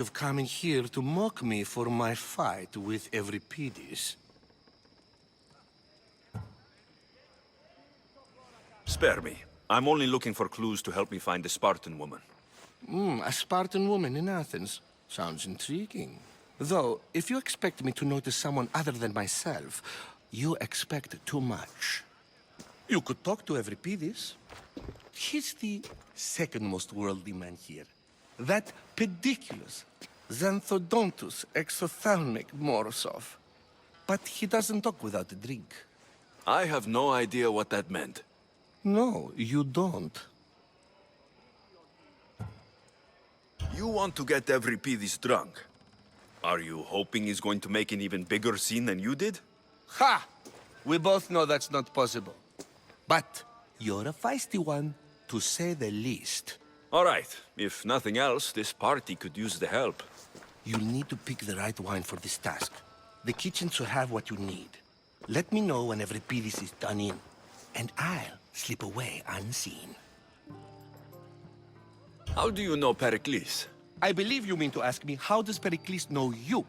of coming here to mock me for my fight with Euripides. Spare me. I'm only looking for clues to help me find the Spartan woman. A Spartan woman in Athens. Sounds intriguing. Though, if you expect me to notice someone other than myself, you expect too much. You could talk to Euripides. He's the second most worldly man here. That pediculous, xanthodontus exophthalmic Morosov. But he doesn't talk without a drink. I have no idea what that meant. No, you don't. You want to get Euripides drunk. Are you hoping he's going to make an even bigger scene than you did? Ha! We both know that's not possible. But you're a feisty one, to say the least. All right. If nothing else, this party could use the help. You'll need to pick the right wine for this task. The kitchen should have what you need. Let me know when Euripides is done in, and I'll slip away unseen. How do you know Pericles? I believe you mean to ask me, how does Pericles know you?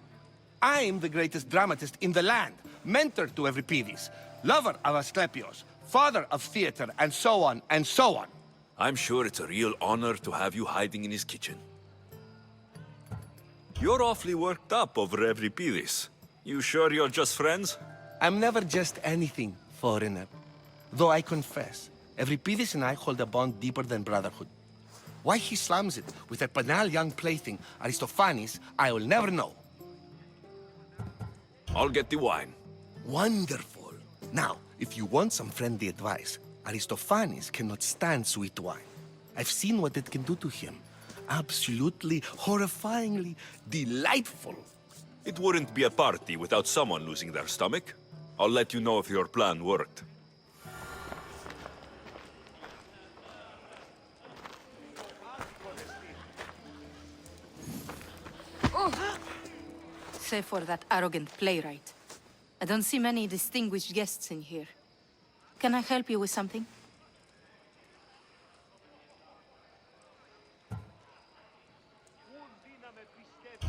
I'm the greatest dramatist in the land, mentor to Euripides, lover of Asclepios, father of theater, and so on, and so on. I'm sure it's a real honor to have you hiding in his kitchen. You're awfully worked up over Euripides. You sure you're just friends? I'm never just anything, foreigner. Though I confess, Euripides and I hold a bond deeper than brotherhood. Why he slams it with that banal young plaything, Aristophanes, I will never know. I'll get the wine. Wonderful. Now, if you want some friendly advice, Aristophanes cannot stand sweet wine. I've seen what it can do to him. Absolutely, horrifyingly delightful. It wouldn't be a party without someone losing their stomach. I'll let you know if your plan worked. Save for that arrogant playwright. I don't see many distinguished guests in here. Can I help you with something?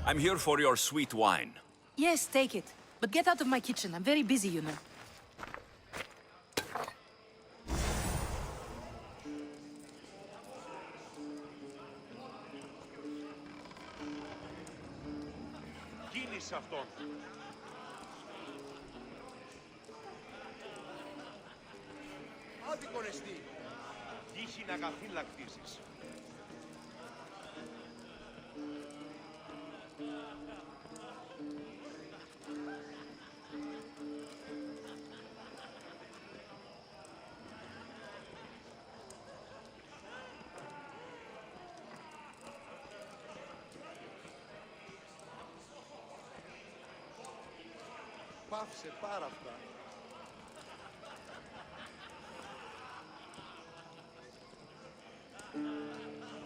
I'm here for your sweet wine. Yes, take it. But get out of my kitchen. I'm very busy, you know. Κίνησε αυτόν. Άδικον εστί. Γύχην αγαθήλακτησης. Πάυσε πάρα αυτά.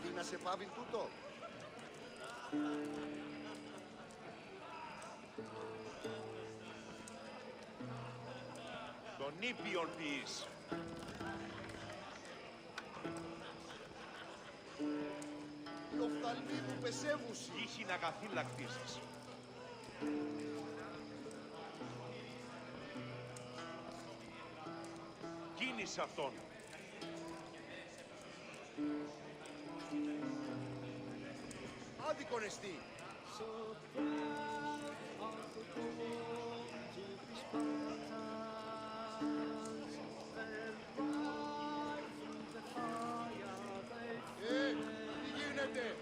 Τι να σε πάβει τούτο. Τον ήπιον ποιείς. Οι οφθαλμοί μου πεσεύουσι. Ήχην αγαθήλακτησης. Κίνησε αυτόν. Άδικον εστί. Τι γίνεται.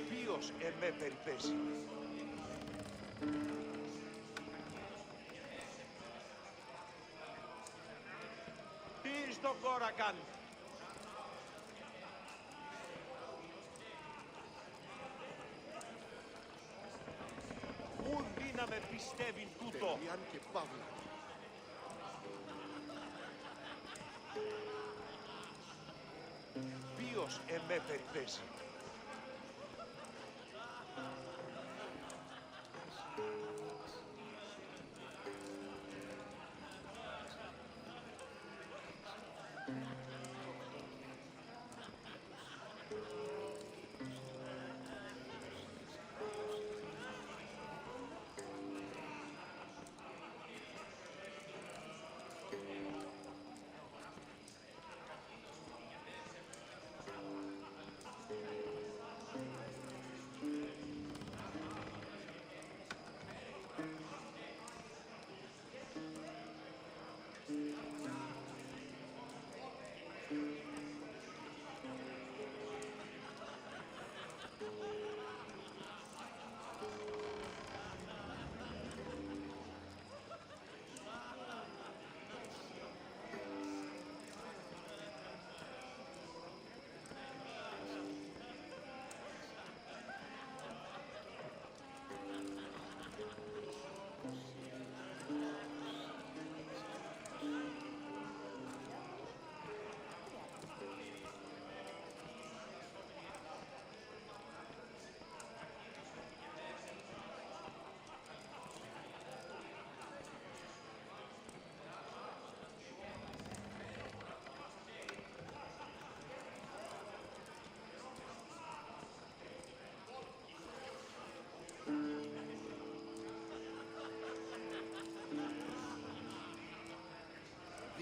Ποιος εμέ περιπέσει. Τι στον κόρακαν. Ου δύναμε πιστεύει. πιστεύει τούτο. και παύλα. Ποιος εμέ περιπέσει.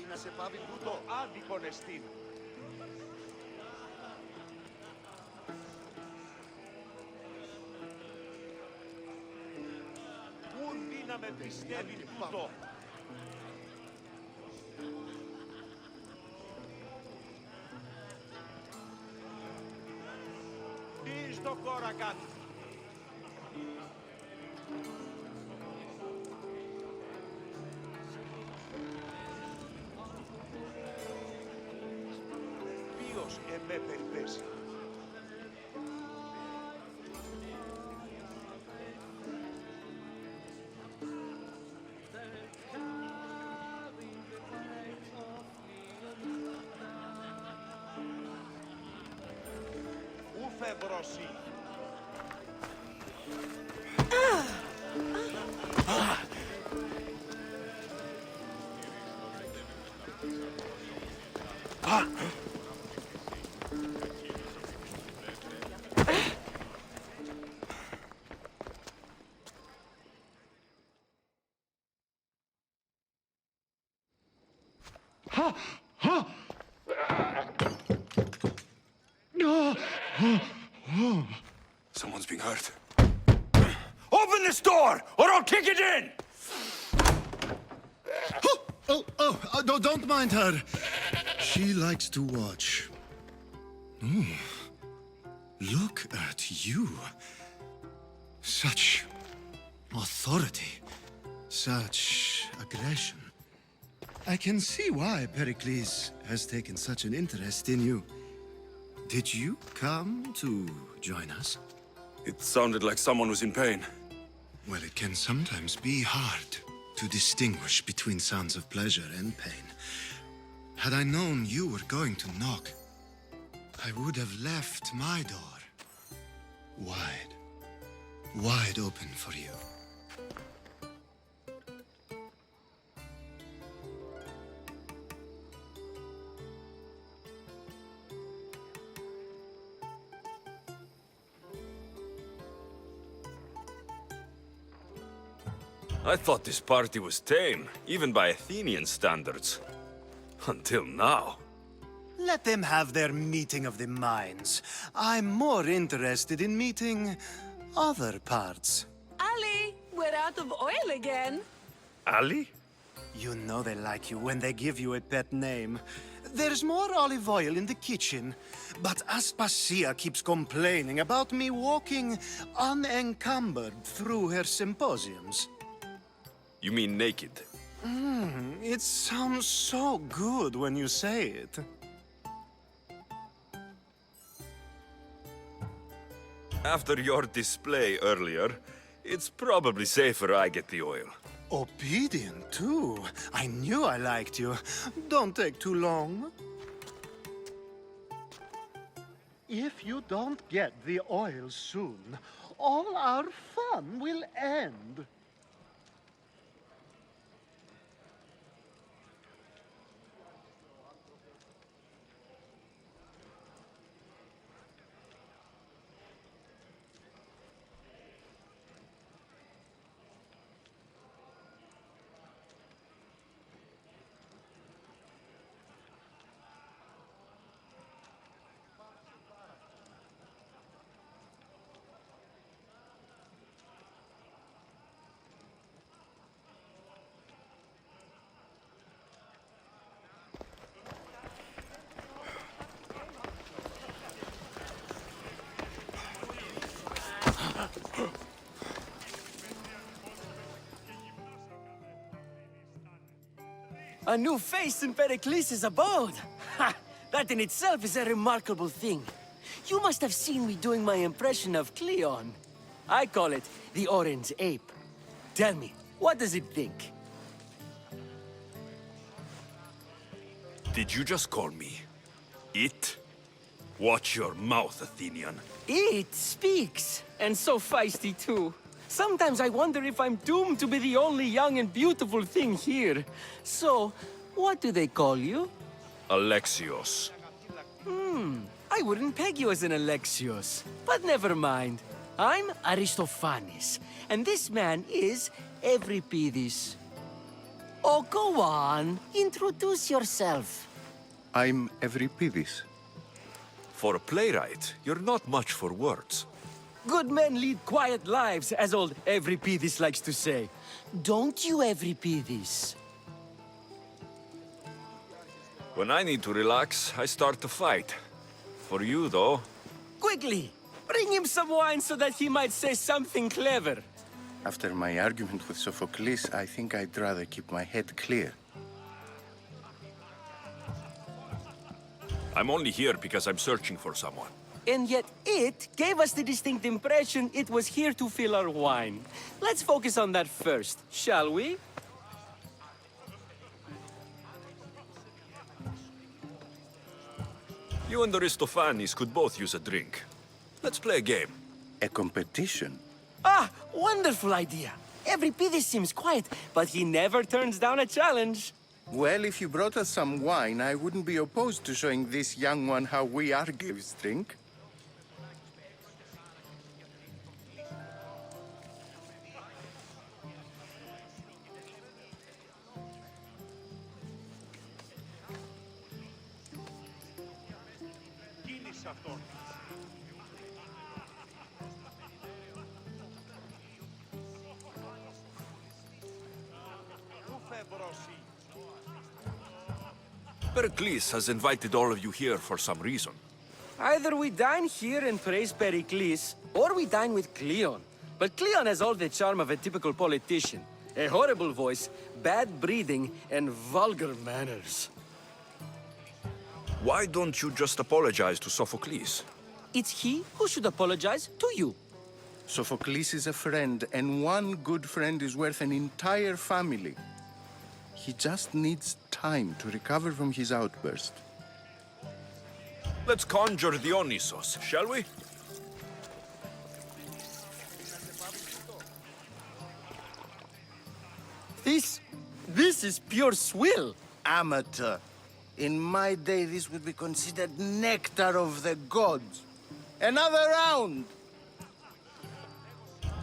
Να σε πάβει Τούτο άδικον εστίν. Ούν δύναμε πιστεύει τούτο. Τι στο κόρα κάνει. Ποιος εμέ περιπέσει. Ου φευρώσει. Someone's being hurt. Open this door, or I'll kick it in! No, don't mind her. She likes to watch. Look at you. Such authority. Such aggression. I can see why Pericles has taken such an interest in you. Did you come to join us? It sounded like someone was in pain. Well, it can sometimes be hard to distinguish between sounds of pleasure and pain. Had I known you were going to knock, I would have left my door wide open for you. I thought this party was tame, even by Athenian standards. Until now. Let them have their meeting of the minds. I'm more interested in meeting other parts. Ali, we're out of oil again. Ali? You know they like you when they give you a pet name. There's more olive oil in the kitchen, but Aspasia keeps complaining about me walking unencumbered through her symposiums. You mean naked? It sounds so good when you say it. After your display earlier, It's probably safer I get the oil. Obedient, too. I knew I liked you. Don't take too long. If you don't get the oil soon, all our fun will end. A new face in Pericles' abode! Ha! That in itself is a remarkable thing. You must have seen me doing my impression of Cleon. I call it the Orange Ape. Tell me, what does it think? Did you just call me it? Watch your mouth, Athenian. It speaks, and so feisty too. Sometimes I wonder if I'm doomed to be the only young and beautiful thing here. So, what do they call you? Alexios. I wouldn't peg you as an Alexios, but never mind. I'm Aristophanes, and this man is Euripides. Oh, go on. Introduce yourself. I'm Euripides. For a playwright, you're not much for words. Good men lead quiet lives, as old Euripides likes to say. Don't you, Euripides? When I need to relax, I start to fight. For you, though, Quickly, bring him some wine so that he might say something clever. After my argument with Sophocles, I think I'd rather keep my head clear. I'm only here because I'm searching for someone. And yet it gave us the distinct impression it was here to fill our wine. Let's focus on that first, shall we? You and Aristophanes could both use a drink. Let's play a game. A competition? Ah, wonderful idea. Euripides seems quiet, but he never turns down a challenge. Well, if you brought us some wine, I wouldn't be opposed to showing this young one how we Argives drink. Κίνησε αυτόν. Πού φεύρωσι. Pericles has invited all of you here for some reason. Either we dine here and praise Pericles, or we dine with Cleon. But Cleon has all the charm of a typical politician. A horrible voice, bad breeding, and vulgar manners. Why don't you just apologize to Sophocles? It's he who should apologize to you. Sophocles is a friend, and one good friend is worth an entire family. He just needs time to recover from his outburst. Let's conjure Dionysos, shall we? This is pure swill. Amateur. In my day, this would be considered nectar of the gods. Another round!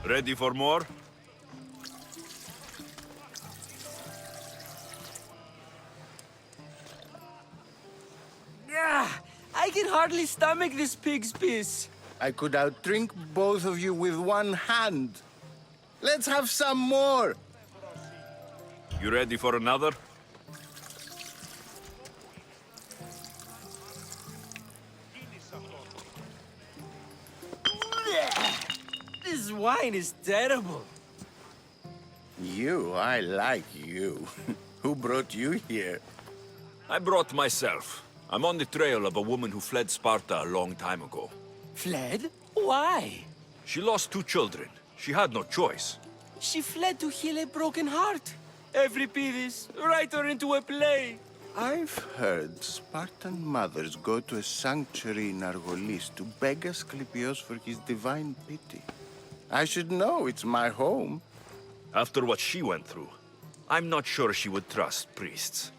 Ready for more? I can hardly stomach this pig's piss. I could outdrink both of you with one hand. Let's have some more! You ready for another? This wine is terrible. You, I like you. Who brought you here? I brought myself. I'm on the trail of a woman who fled Sparta a long time ago. Fled? Why? She lost 2 children. She had no choice. She fled to heal a broken heart. Euripides, write her into a play. I've heard Spartan mothers go to a sanctuary in Argolis to beg Asclepios for his divine pity. I should know, it's my home. After what she went through, I'm not sure she would trust priests.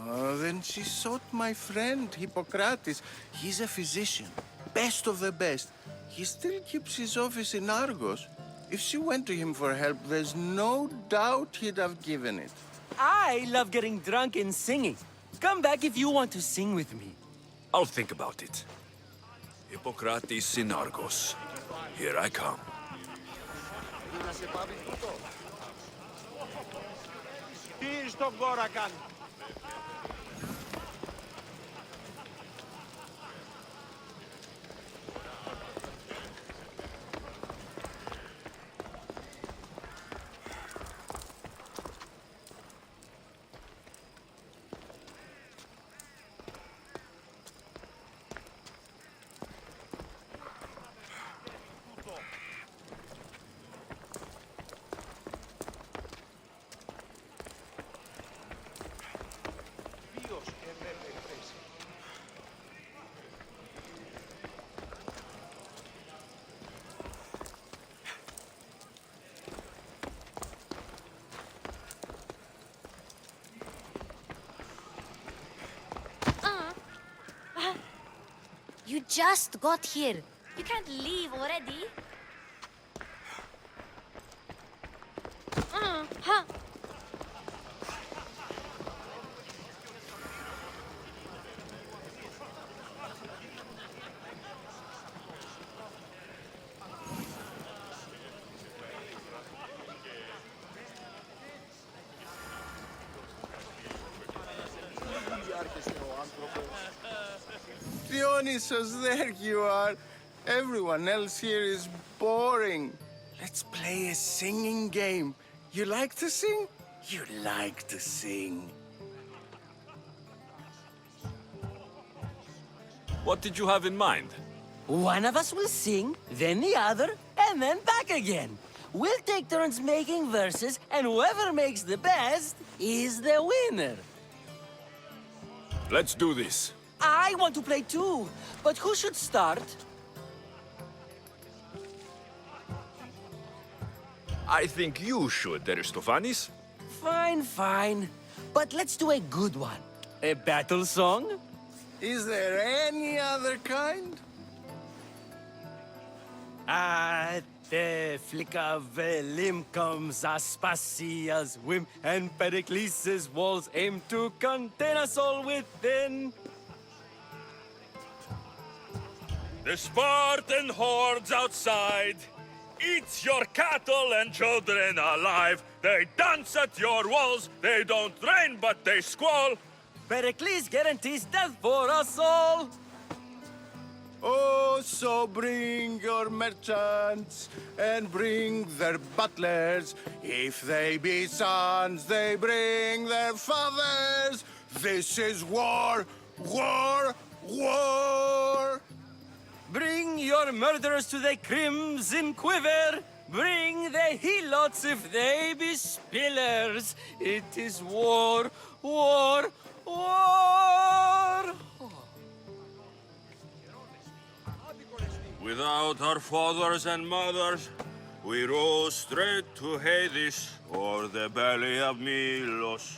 Oh, then she sought my friend, Hippocrates. He's a physician, best of the best. He still keeps his office in Argos. If she went to him for help, there's no doubt he'd have given it. I love getting drunk and singing. Come back if you want to sing with me. I'll think about it. Hippocrates in Argos. Here I come. Τι στον κόρα κάνει. Ποιος επέπεφες. You just got here. You can't leave already. Huh. Dionysus, there you are. Everyone else here is boring. Let's play a singing game. You like to sing? You like to sing. What did you have in mind? One of us will sing, then the other, and then back again. We'll take turns making verses, and whoever makes the best is the winner. Let's do this. I want to play too, but who should start? I think you should, Aristophanes. Fine, fine. But let's do a good one. A battle song? Is there any other kind? At the flick of a limb comes Aspasia's whim, and Pericles' walls aim to contain us all within. The Spartan hordes outside eats your cattle and children alive. They dance at your walls. They don't rain, but they squall. Pericles guarantees death for us all. Oh, so bring your merchants and bring their butlers. If they be sons, they bring their fathers. This is war, war, war. Bring your murderers to the crimson quiver. Bring the helots if they be spillers. It is war, war, war. Without our fathers and mothers, we row straight to Hades or the belly of Milos.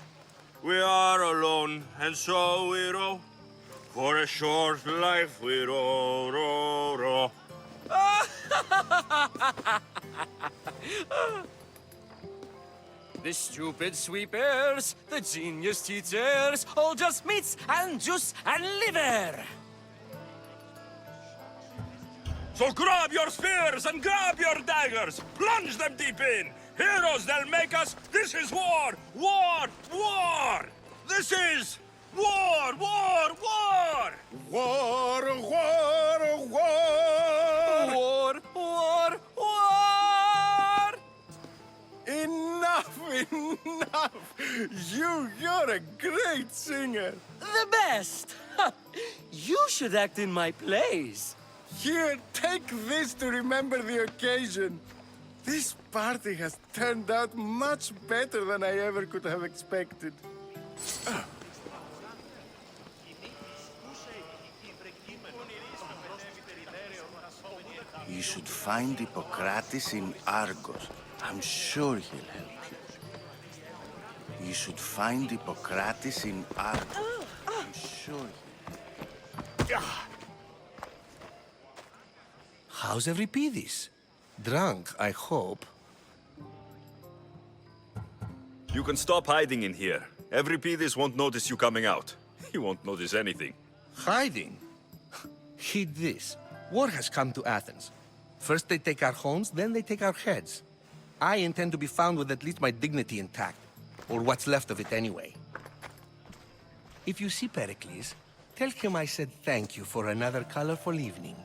We are alone, and so we row. For a short life we row, row, row. The stupid sweepers, the genius teachers, all just meats and juice and liver. So grab your spears and grab your daggers, plunge them deep in. Heroes they'll make us. This is war, war, war. This is war, war, war. War, war, war. War, war, war! Enough, enough. You're a great singer. The best! You should act in my plays. Here, take this to remember the occasion. This party has turned out much better than I ever could have expected. You should find Hippocrates in Argos. I'm sure he'll help you. You should find Hippocrates in Argos. I'm sure he'll... How's Euripides? Drunk, I hope. You can stop hiding in here. Euripides won't notice you coming out. He won't notice anything. Hiding? Heed this. War has come to Athens. First they take our homes, then they take our heads. I intend to be found with at least my dignity intact. Or what's left of it anyway. If you see Pericles, tell him I said thank you for another colorful evening.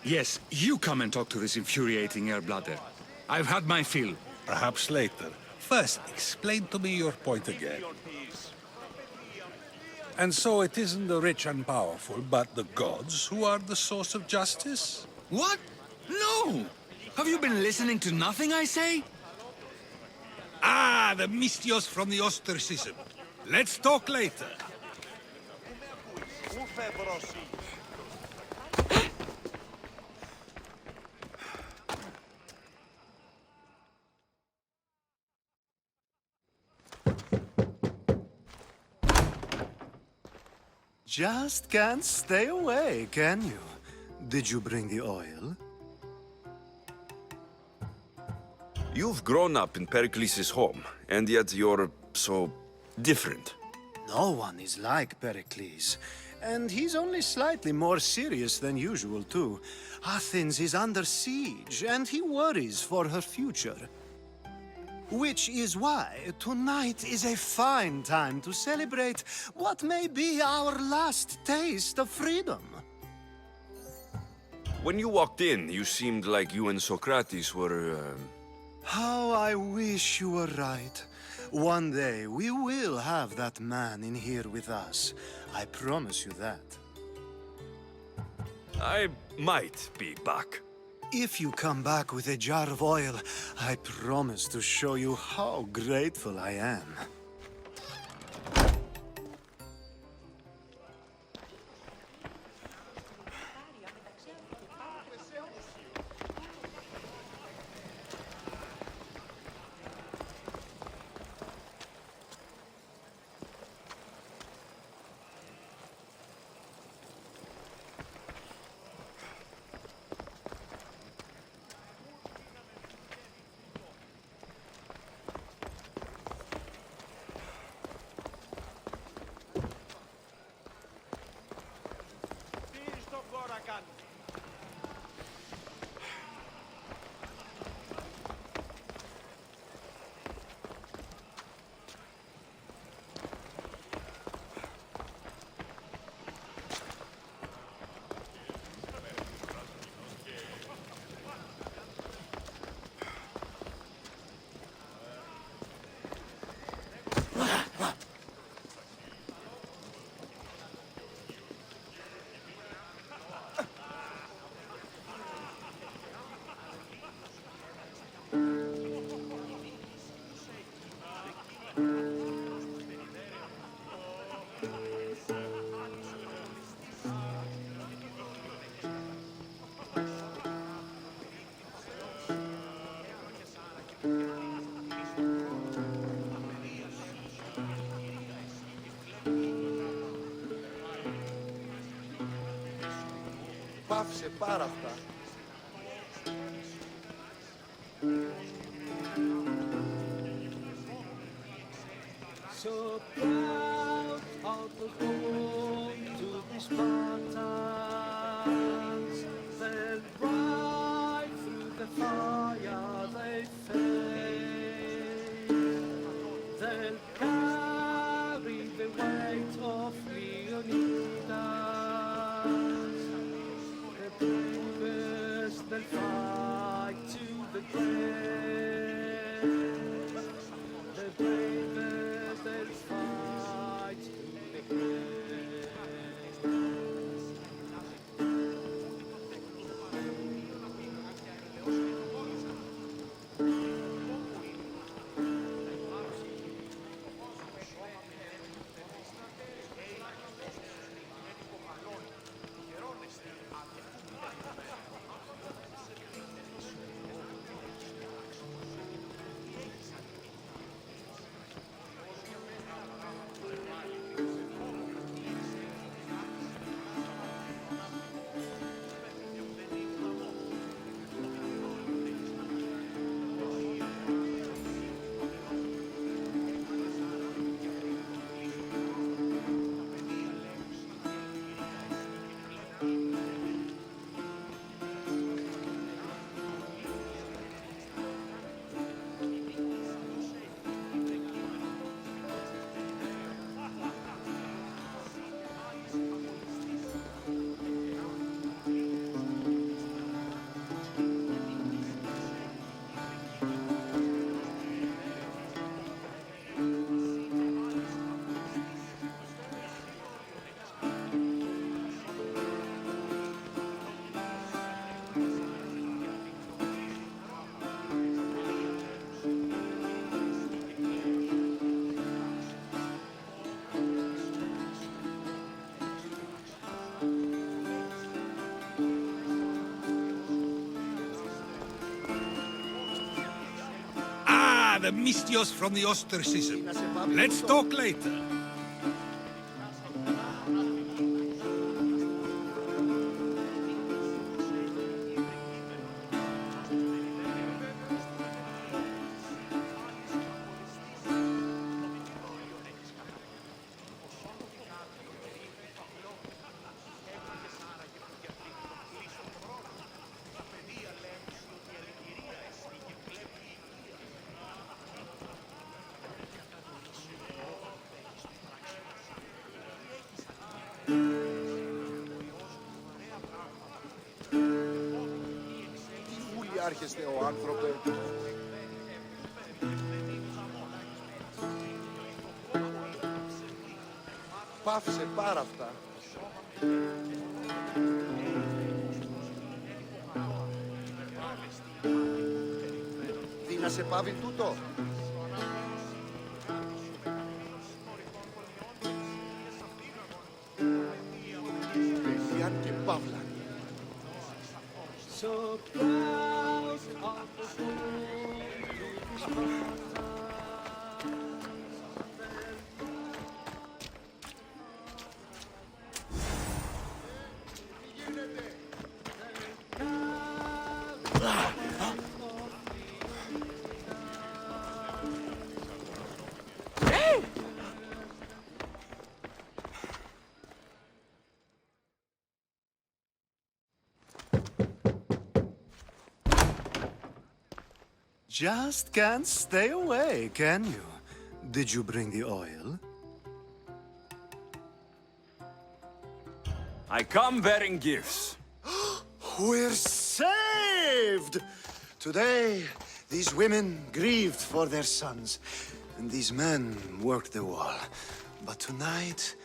Yes, you come and talk to this infuriating airbladder. I've had my fill. Perhaps later. First, explain to me your point again. And so it isn't the rich and powerful, but the gods who are the source of justice? What? No! Have you been listening to nothing I say? Ah, the mystios from the ostracism. Let's talk later. Just can't stay away, can you? Did you bring the oil? You've grown up in Pericles' home, and yet you're so different. No one is like Pericles. And he's only slightly more serious than usual, too. Athens is under siege, and he worries for her future. Which is why tonight is a fine time to celebrate what may be our last taste of freedom. When you walked in, you seemed like you and Socrates were, How I wish you were right. One day we will have that man in here with us. I promise you that. I might be back. If you come back with a jar of oil, I promise to show you how grateful I am. Πάυσε πάρα αυτά. So proud of the home to the Spartans, they'll ride through the fire they face. They'll carry the weight of Leonidas. The bravest they'll fight to the grave. the Mistios from the ostracism. Let's talk later. Τι βουλιάρχεστε ο άνθρωπε. Πάυσε πάρα αυτά. Τι να σε πάβει τούτο. Πελιάν και παύλα. Just can't stay away, can you? Did you bring the oil? I come bearing gifts. We're saved! Today, these women grieved for their sons, and these men worked the wall. But tonight,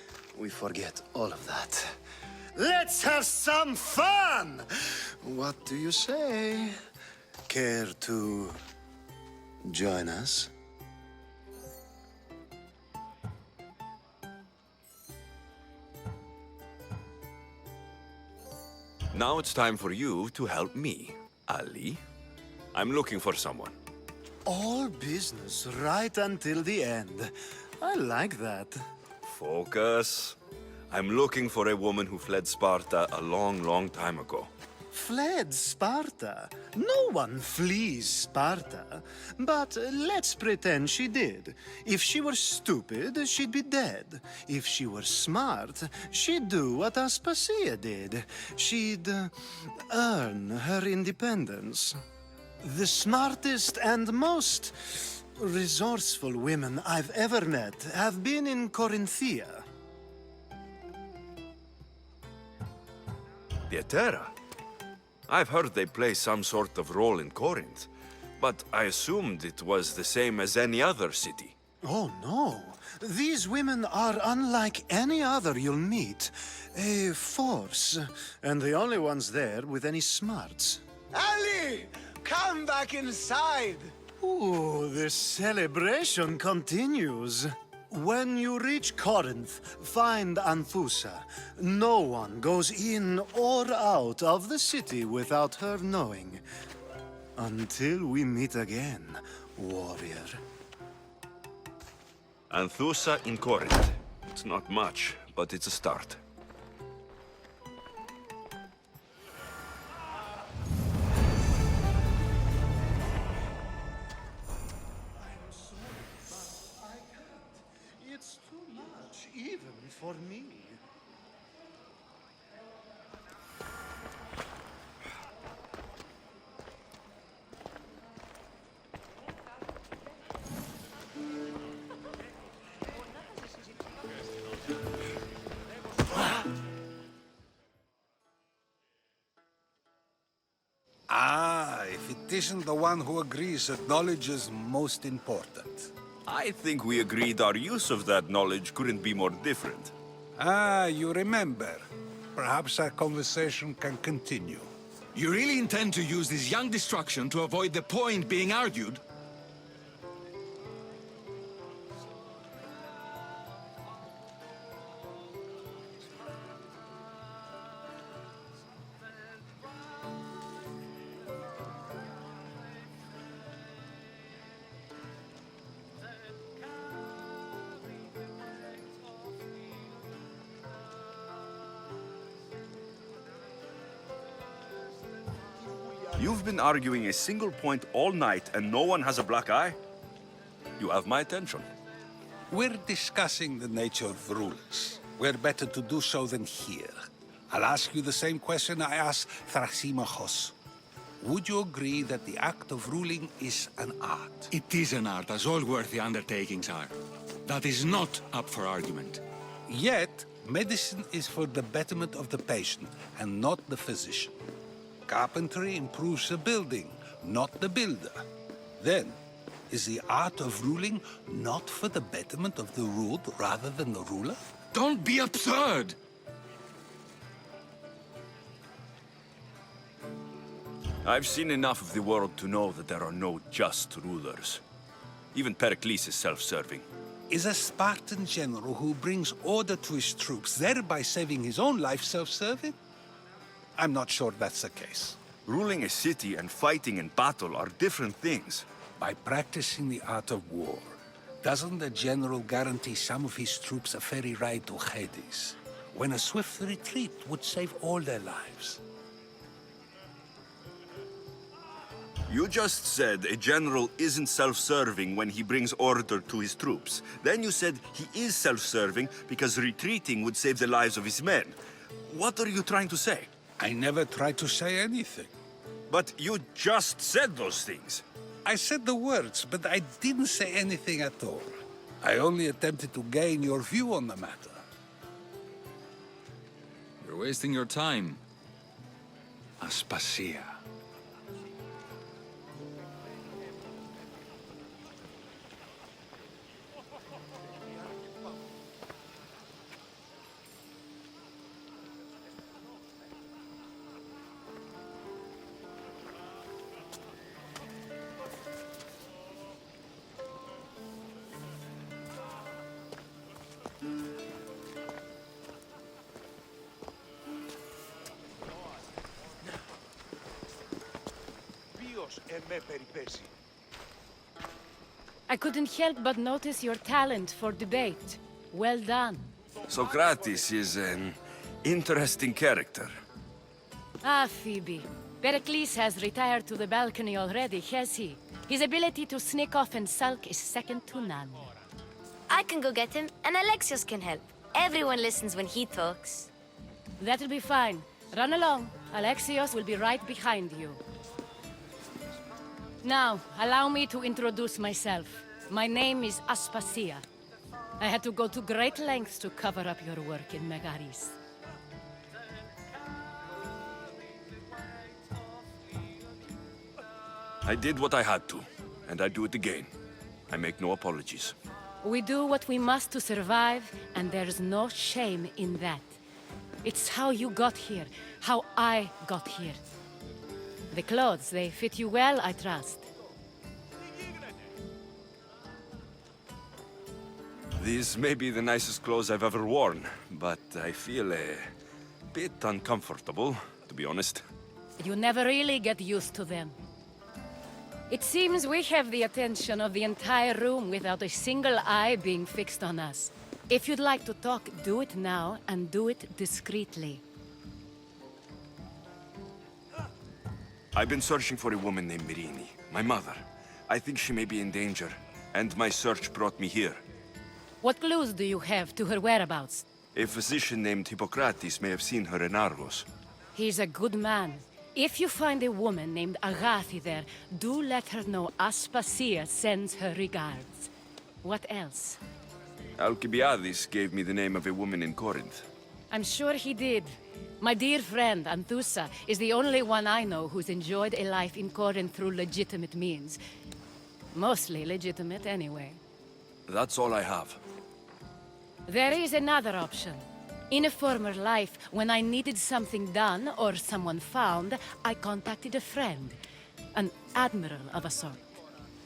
we forget all of that. Let's have some fun! What do you say? Care to join us? Now it's time for you to help me, Ali. I'm looking for someone. All business right until the end. I like that. Focus. I'm looking for a woman who fled Sparta a long, long time ago. Fled Sparta? No one flees Sparta. But let's pretend she did. If she were stupid, she'd be dead. If she were smart, she'd do what Aspasia did. She'd earn her independence. The smartest and most resourceful women I've ever met have been in Corinthia. Pietera? I've heard they play some sort of role in Corinth, but I assumed it was the same as any other city. Oh, no. These women are unlike any other you'll meet. A force, and the only ones there with any smarts. Ali! Come back inside! Ooh, the celebration continues. When you reach Corinth, find Anthusa. No one goes in or out of the city without her knowing. Until we meet again, warrior. Anthusa in Corinth. It's not much, but it's a start. It's too much, even for me. Ah, if it isn't the one who agrees that knowledge is most important. I think we agreed our use of that knowledge couldn't be more different. Ah, you remember. Perhaps our conversation can continue. You really intend to use this young destruction to avoid the point being argued? You've been arguing a single point all night and no one has a black eye? You have my attention. We're discussing the nature of rulers. Where better to do so than here? I'll ask you the same question I asked Thrasymachos. Would you agree that the act of ruling is an art? It is an art, as all worthy undertakings are. That is not up for argument. Yet, medicine is for the betterment of the patient, and not the physician. Carpentry improves the building, not the builder. Then, is the art of ruling not for the betterment of the ruled rather than the ruler? Don't be absurd! I've seen enough of the world to know that there are no just rulers. Even Pericles is self-serving. Is a Spartan general who brings order to his troops, thereby saving his own life, self-serving? I'm not sure that's the case. Ruling a city and fighting in battle are different things. By practicing the art of war, doesn't the general guarantee some of his troops a ferry ride to Hades, when a swift retreat would save all their lives? You just said a general isn't self-serving when he brings order to his troops. Then you said he is self-serving because retreating would save the lives of his men. What are you trying to say? I never tried to say anything. But you just said those things. I said the words, but I didn't say anything at all. I only attempted to gain your view on the matter. You're wasting your time. Aspasia. I couldn't help but notice your talent for debate. Well done. Socrates is an interesting character. Ah, Phoebe. Pericles has retired to the balcony already, has he? His ability to sneak off and sulk is second to none. I can go get him, and Alexios can help. Everyone listens when he talks. That'll be fine. Run along. Alexios will be right behind you. Now, allow me to introduce myself. My name is Aspasia. I had to go to great lengths to cover up your work in Megaris. I did what I had to, and I do it again. I make no apologies. We do what we must to survive, and there's no shame in that. It's how you got here, how I got here. The clothes, they fit you well, I trust. These may be the nicest clothes I've ever worn, but I feel a bit uncomfortable, to be honest. You never really get used to them. It seems we have the attention of the entire room without a single eye being fixed on us. If you'd like to talk, do it now, and do it discreetly. I've been searching for a woman named Mirini, my mother. I think she may be in danger, and my search brought me here. What clues do you have to her whereabouts? A physician named Hippocrates may have seen her in Argos. He's a good man. If you find a woman named Agathi there, do let her know Aspasia sends her regards. What else? Alcibiades gave me the name of a woman in Corinth. I'm sure he did. My dear friend, Anthusa, is the only one I know who's enjoyed a life in Corinth through legitimate means. Mostly legitimate, anyway. That's all I have. There is another option. In a former life, when I needed something done or someone found, I contacted a friend. An admiral of a sort.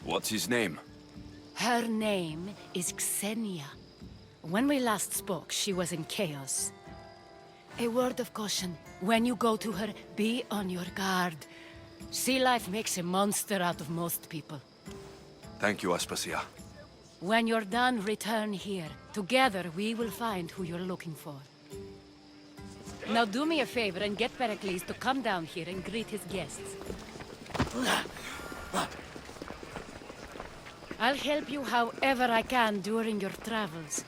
What's his name? Her name is Xenia. When we last spoke, she was in chaos. A word of caution. When you go to her, be on your guard. Sea life makes a monster out of most people. Thank you, Aspasia. When you're done, return here. Together, we will find who you're looking for. Now do me a favor and get Pericles to come down here and greet his guests. I'll help you however I can during your travels.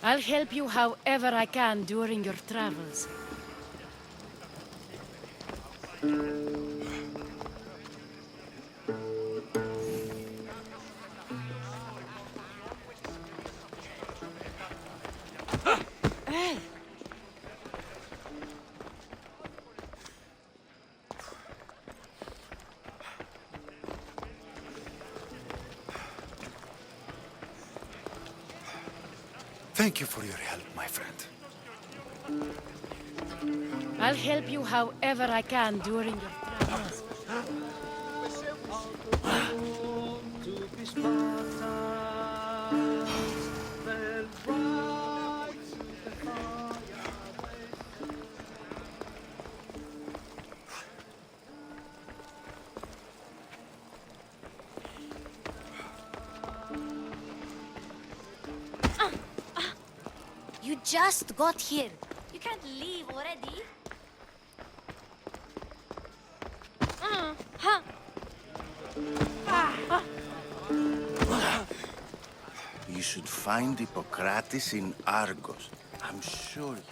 I'll help you however I can during your travels. Thank you for your help, my friend. I'll help you however I can during your travels. You just got here. You can't leave already. You should find Hippocrates in Argos. I'm sure you...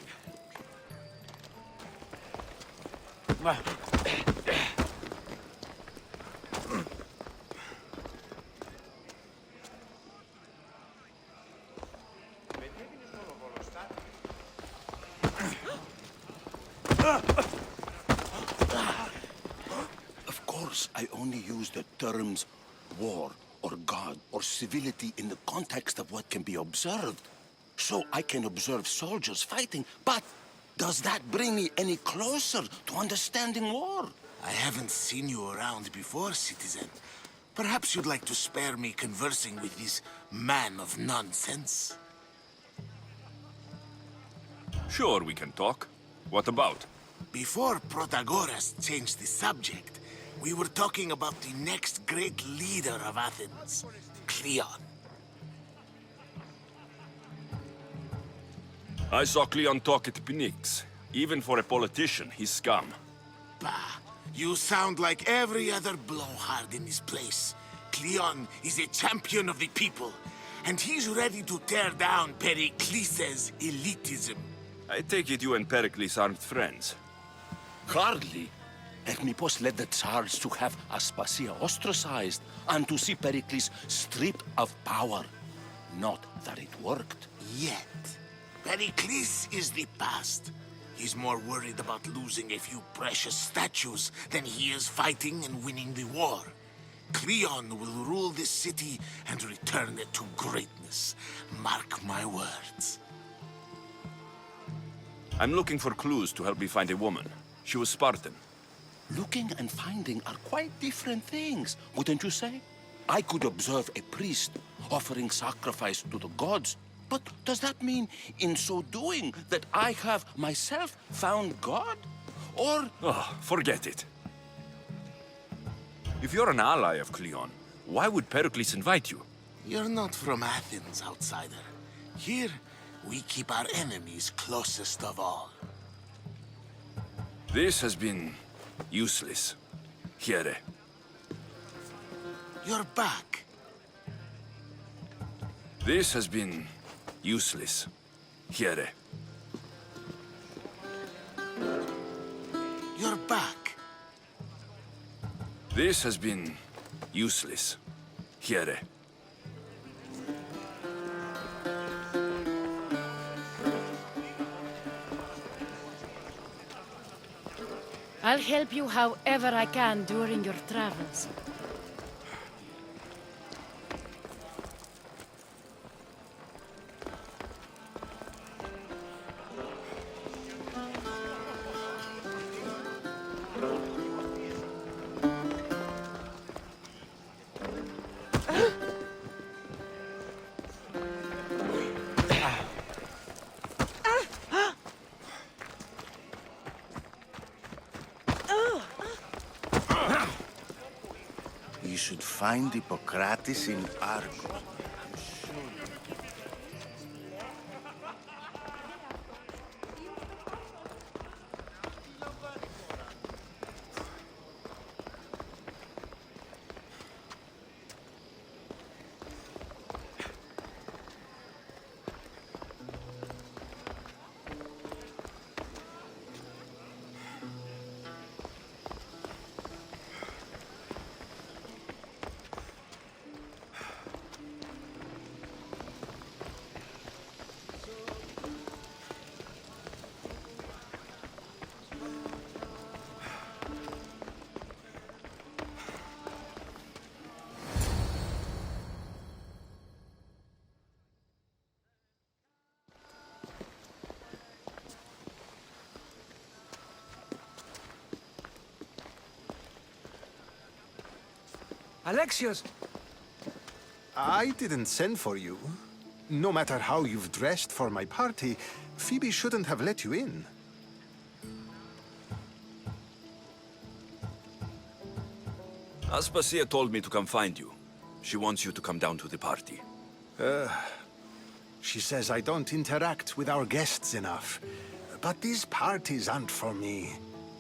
Of course, I only use the terms war or God or civility in the context of what can be observed. So I can observe soldiers fighting, but does that bring me any closer to understanding war? I haven't seen you around before, citizen. Perhaps you'd like to spare me conversing with this man of nonsense? Sure, we can talk. What about? Before Protagoras changed the subject, we were talking about the next great leader of Athens, Cleon. I saw Cleon talk at Pnyx. Even for a politician, he's scum. Bah, you sound like every other blowhard in this place. Cleon is a champion of the people, and he's ready to tear down Pericles' elitism. I take it you and Pericles aren't friends. Hardly. Hermippos led the charge to have Aspasia ostracized and to see Pericles stripped of power. Not that it worked. Yet, Pericles is the past. He's more worried about losing a few precious statues than he is fighting and winning the war. Cleon will rule this city and return it to greatness. Mark my words. I'm looking for clues to help me find a woman. She was Spartan. Looking and finding are quite different things, wouldn't you say? I could observe a priest offering sacrifice to the gods, but does that mean, in so doing, that I have myself found God? Or... Oh, forget it. If you're an ally of Cleon, why would Pericles invite you? You're not from Athens, outsider. Here, we keep our enemies closest of all. This has been useless. Here. You're back. This has been useless. Here. You're back. This has been useless. Here. I'll help you however I can during your travels. You should find Hippocrates in Argos. I'm sure. Alexios! I didn't send for you. No matter how you've dressed for my party, Phoebe shouldn't have let you in. Aspasia told me to come find you. She wants you to come down to the party. She says I don't interact with our guests enough. But these parties aren't for me.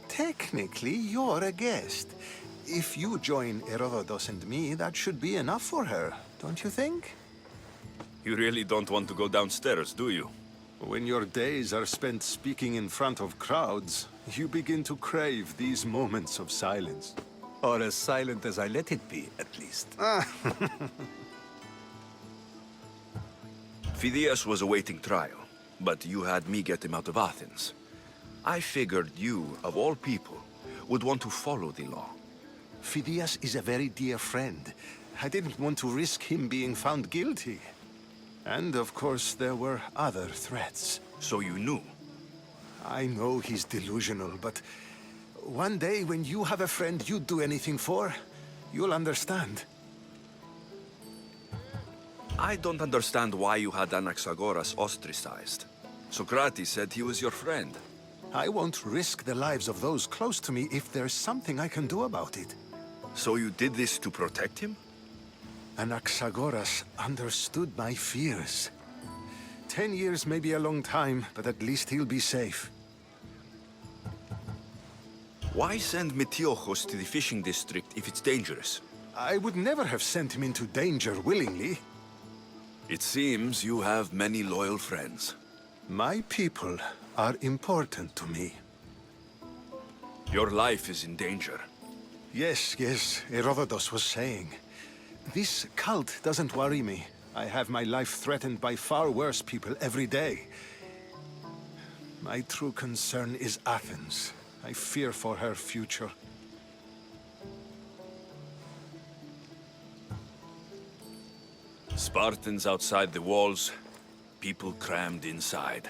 Technically, you're a guest. If you join Herodotus and me, that should be enough for her, don't you think? You really don't want to go downstairs, do you? When your days are spent speaking in front of crowds, you begin to crave these moments of silence. Or as silent as I let it be, at least. Phidias was awaiting trial, but you had me get him out of Athens. I figured you, of all people, would want to follow the law. Phidias is a very dear friend. I didn't want to risk him being found guilty. And of course, there were other threats. So you knew? I know he's delusional, but one day when you have a friend you'd do anything for, you'll understand. I don't understand why you had Anaxagoras ostracized. Socrates said he was your friend. I won't risk the lives of those close to me if there's something I can do about it. So you did this to protect him? Anaxagoras understood my fears. 10 years may be a long time, but at least he'll be safe. Why send Metiochos to the fishing district if it's dangerous? I would never have sent him into danger willingly. It seems you have many loyal friends. My people are important to me. Your life is in danger. Yes, Herodotus was saying. This cult doesn't worry me. I have my life threatened by far worse people every day. My true concern is Athens. I fear for her future. Spartans outside the walls, people crammed inside.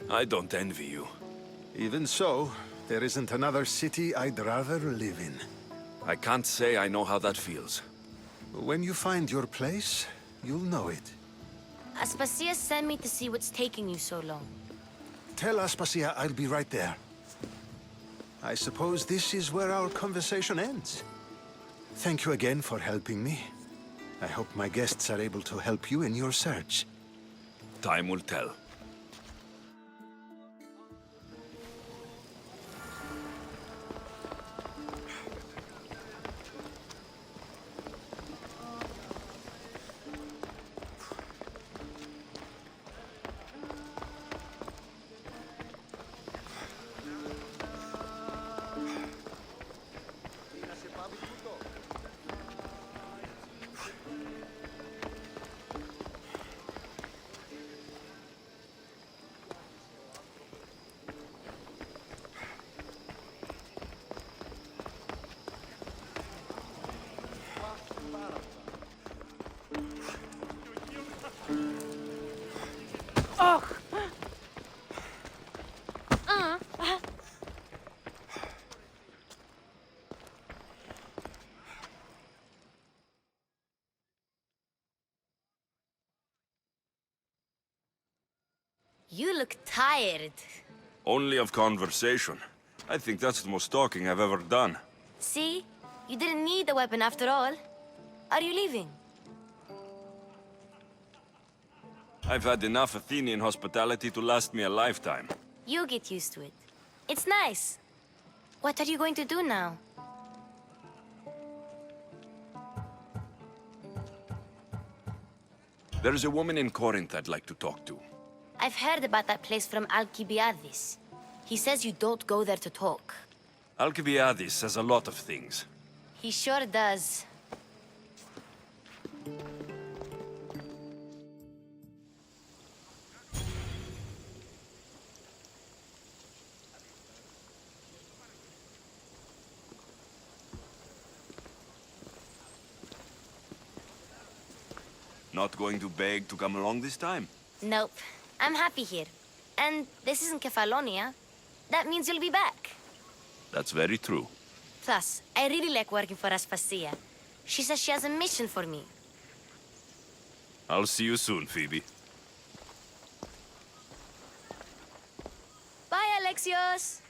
I don't envy you. Even so, there isn't another city I'd rather live in. I can't say I know how that feels. When you find your place, you'll know it. Aspasia sent me to see what's taking you so long. Tell Aspasia I'll be right there. I suppose this is where our conversation ends. Thank you again for helping me. I hope my guests are able to help you in your search. Time will tell. You look tired. Only of conversation. I think that's the most talking I've ever done. See? You didn't need the weapon after all. Are you leaving? I've had enough Athenian hospitality to last me a lifetime. You get used to it. It's nice. What are you going to do now? There is a woman in Corinth I'd like to talk to. I've heard about that place from Alcibiades. He says you don't go there to talk. Alcibiades says a lot of things. He sure does. Not going to beg to come along this time? Nope. I'm happy here. And this isn't Kefalonia. That means you'll be back. That's very true. Plus, I really like working for Aspasia. She says she has a mission for me. I'll see you soon, Phoebe. Bye, Alexios!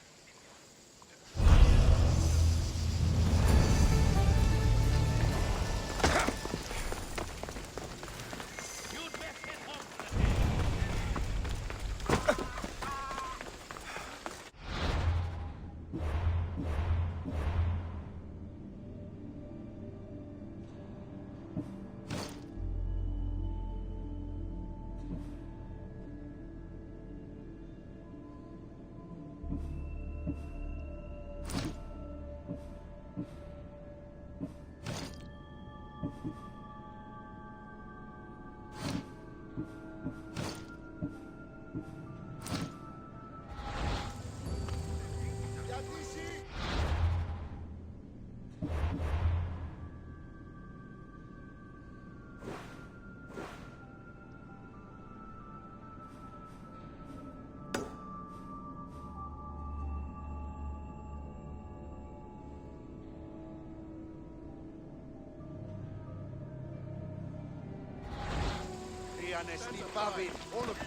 Ανεστή Πάβη, όλο του.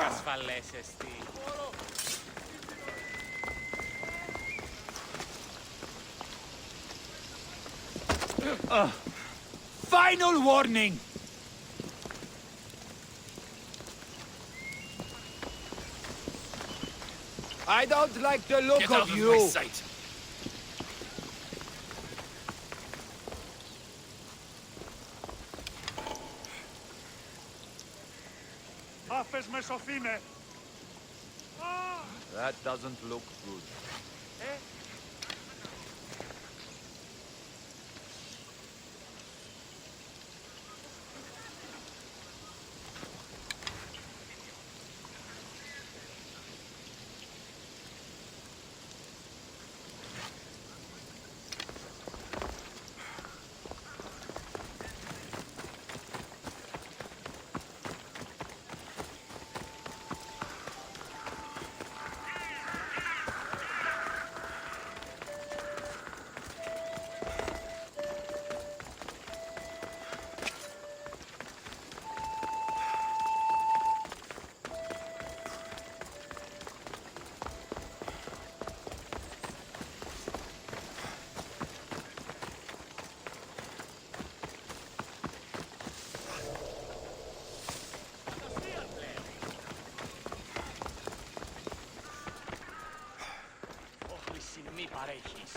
Ασφαλές εστί. Final warning! I don't like the look of you. That doesn't look good. Μη παρέχεις.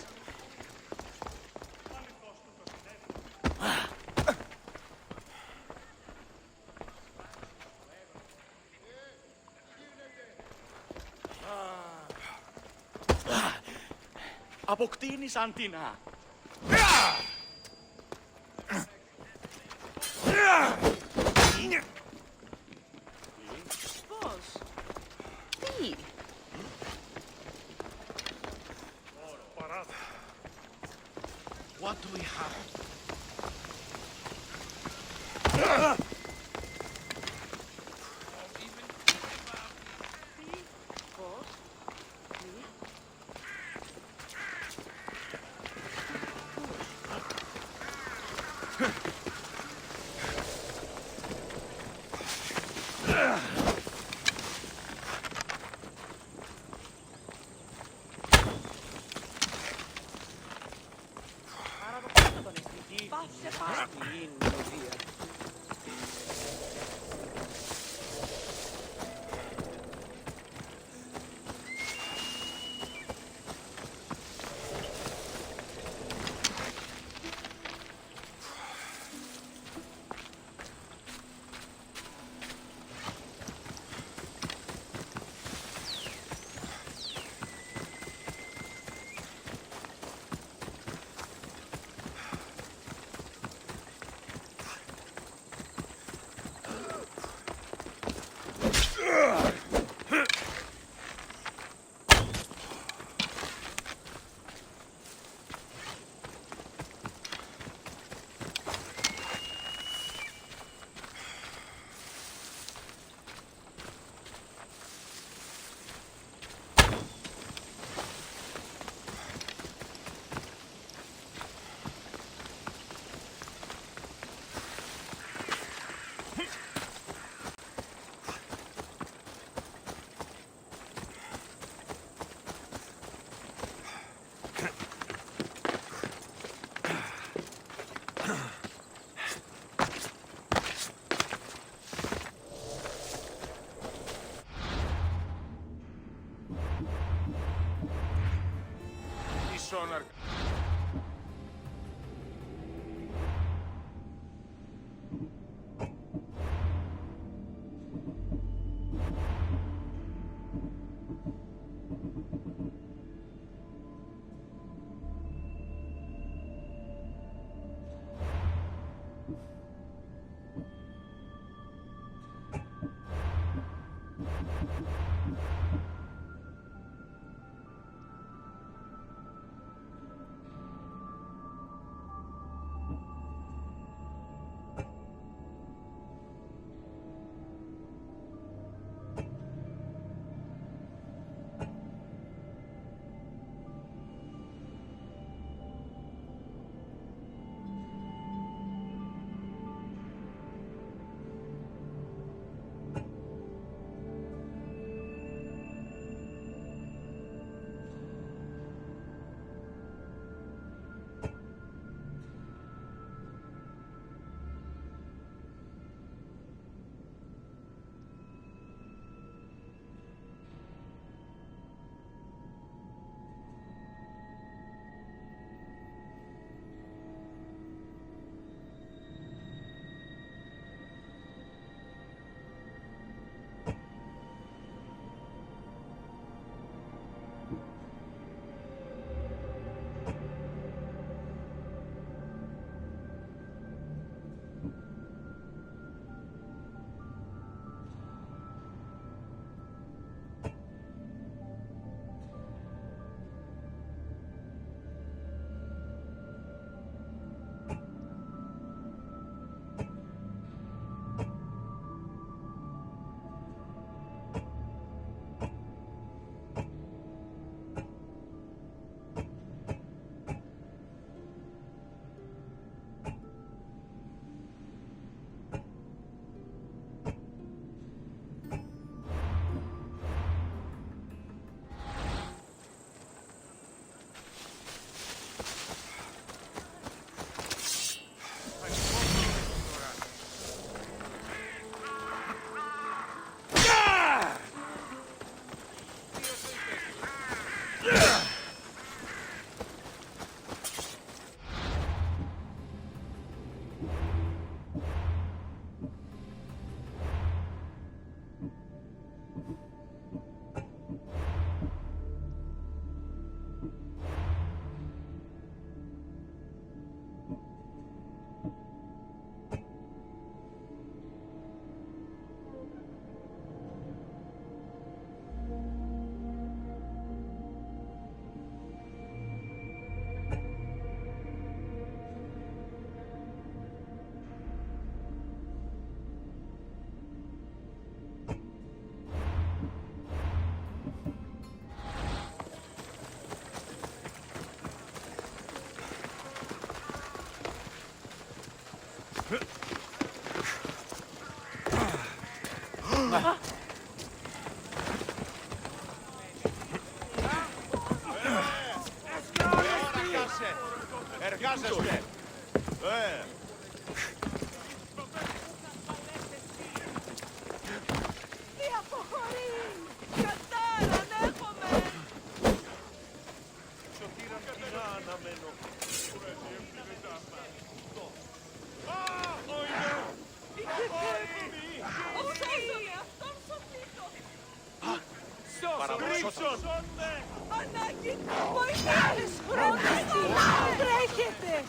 Αποκτήνεις αντίνα. Πώς? Τι? What do we have? Εργάζεστε! Τι αποχωρεί! Κατάρα, ανέχομαι! Σωτήρα κοινά αναμένω. Παραμοσότος! Ανάγκη! Βοηθάει! Τρέχετε!